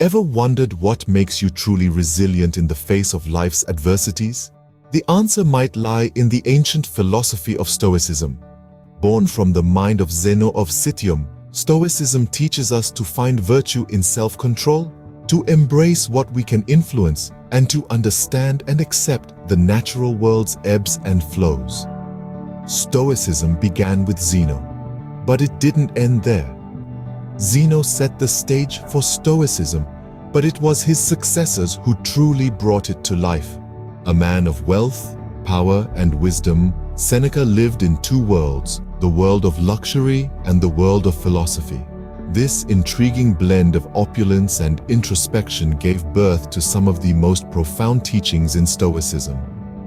Ever wondered what makes you truly resilient in the face of life's adversities? The answer might lie in the ancient philosophy of Stoicism. Born from the mind of Zeno of Citium, Stoicism teaches us to find virtue in self-control, to embrace what we can influence, and to understand and accept the natural world's ebbs and flows. Stoicism began with Zeno, but it didn't end there. Zeno set the stage for Stoicism, but it was his successors who truly brought it to life. A man of wealth, power, and wisdom, Seneca lived in two worlds, the world of luxury and the world of philosophy. This intriguing blend of opulence and introspection gave birth to some of the most profound teachings in Stoicism.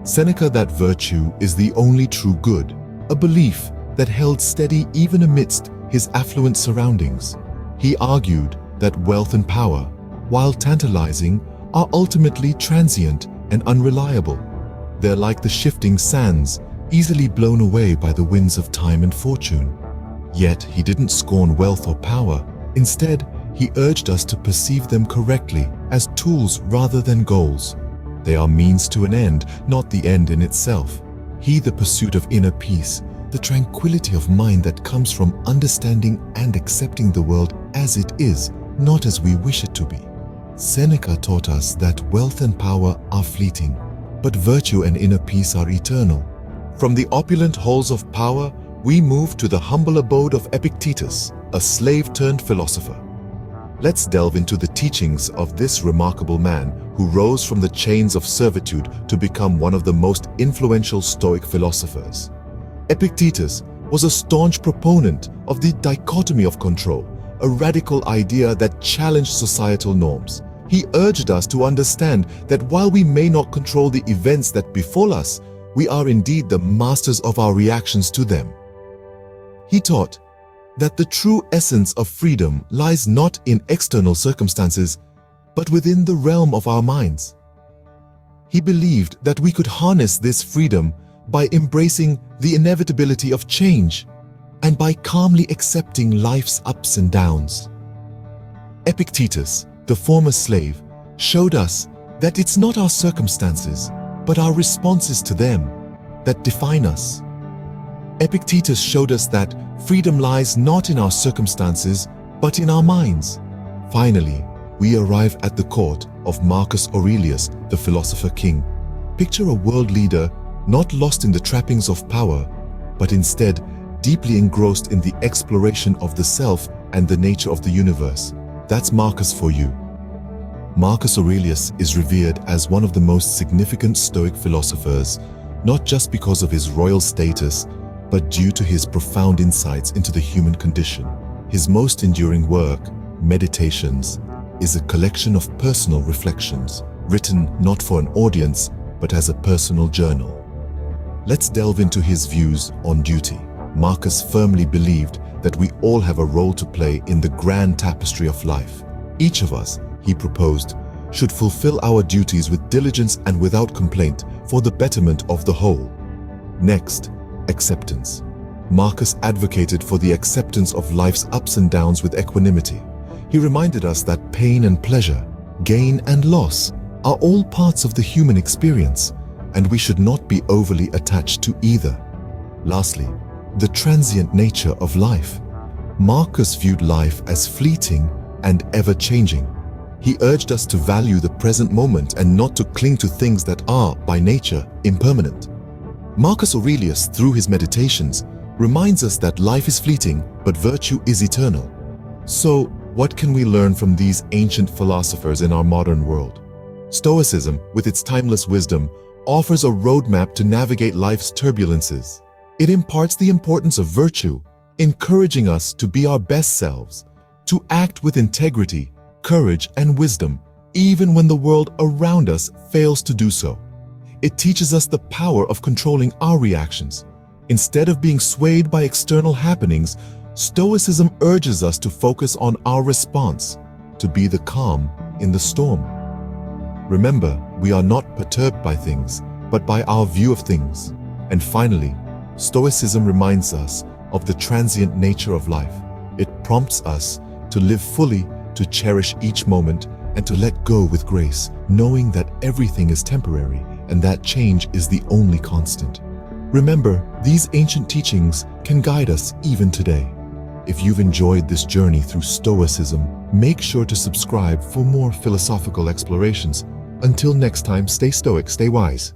Seneca, that virtue is the only true good, a belief that held steady even amidst his affluent surroundings. He argued that wealth and power, while tantalizing, are ultimately transient and unreliable. They're like the shifting sands, easily blown away by the winds of time and fortune. Yet he didn't scorn wealth or power. Instead, he urged us to perceive them correctly as tools rather than goals. They are means to an end, not the end in itself. The pursuit of inner peace, the tranquility of mind that comes from understanding and accepting the world as it is, not as we wish it to be. Seneca taught us that wealth and power are fleeting, but virtue and inner peace are eternal. From the opulent halls of power, we move to the humble abode of Epictetus, a slave-turned-philosopher. Let's delve into the teachings of this remarkable man who rose from the chains of servitude to become one of the most influential Stoic philosophers. Epictetus was a staunch proponent of the dichotomy of control, a radical idea that challenged societal norms. He urged us to understand that while we may not control the events that befall us, we are indeed the masters of our reactions to them. He taught that the true essence of freedom lies not in external circumstances, but within the realm of our minds. He believed that we could harness this freedom by embracing the inevitability of change and by calmly accepting life's ups and downs. Epictetus, the former slave, showed us that it's not our circumstances, but our responses to them that define us. Epictetus showed us that freedom lies not in our circumstances, but in our minds. Finally, we arrive at the court of Marcus Aurelius, the philosopher king. Picture a world leader not lost in the trappings of power, but instead deeply engrossed in the exploration of the self and the nature of the universe. That's Marcus for you. Marcus Aurelius is revered as one of the most significant Stoic philosophers, not just because of his royal status, but due to his profound insights into the human condition. His most enduring work, Meditations, is a collection of personal reflections, written not for an audience, but as a personal journal. Let's delve into his views on duty. Marcus firmly believed that we all have a role to play in the grand tapestry of life. Each of us, he proposed, should fulfill our duties with diligence and without complaint for the betterment of the whole. Next, acceptance. Marcus advocated for the acceptance of life's ups and downs with equanimity. He reminded us that pain and pleasure, gain and loss, are all parts of the human experience, and we should not be overly attached to either. Lastly, the transient nature of life. Marcus viewed life as fleeting and ever-changing. He urged us to value the present moment and not to cling to things that are, by nature, impermanent. Marcus Aurelius, through his Meditations, reminds us that life is fleeting, but virtue is eternal. So, what can we learn from these ancient philosophers in our modern world? Stoicism, with its timeless wisdom, offers a roadmap to navigate life's turbulences. It imparts the importance of virtue, encouraging us to be our best selves, to act with integrity, courage, and wisdom, even when the world around us fails to do so. It teaches us the power of controlling our reactions. Instead of being swayed by external happenings, Stoicism urges us to focus on our response, to be the calm in the storm. Remember, we are not perturbed by things, but by our view of things. And finally, Stoicism reminds us of the transient nature of life. It prompts us to live fully, to cherish each moment, and to let go with grace, knowing that everything is temporary and that change is the only constant. Remember, these ancient teachings can guide us even today. If you've enjoyed this journey through Stoicism, make sure to subscribe for more philosophical explorations. Until next time, stay stoic, stay wise.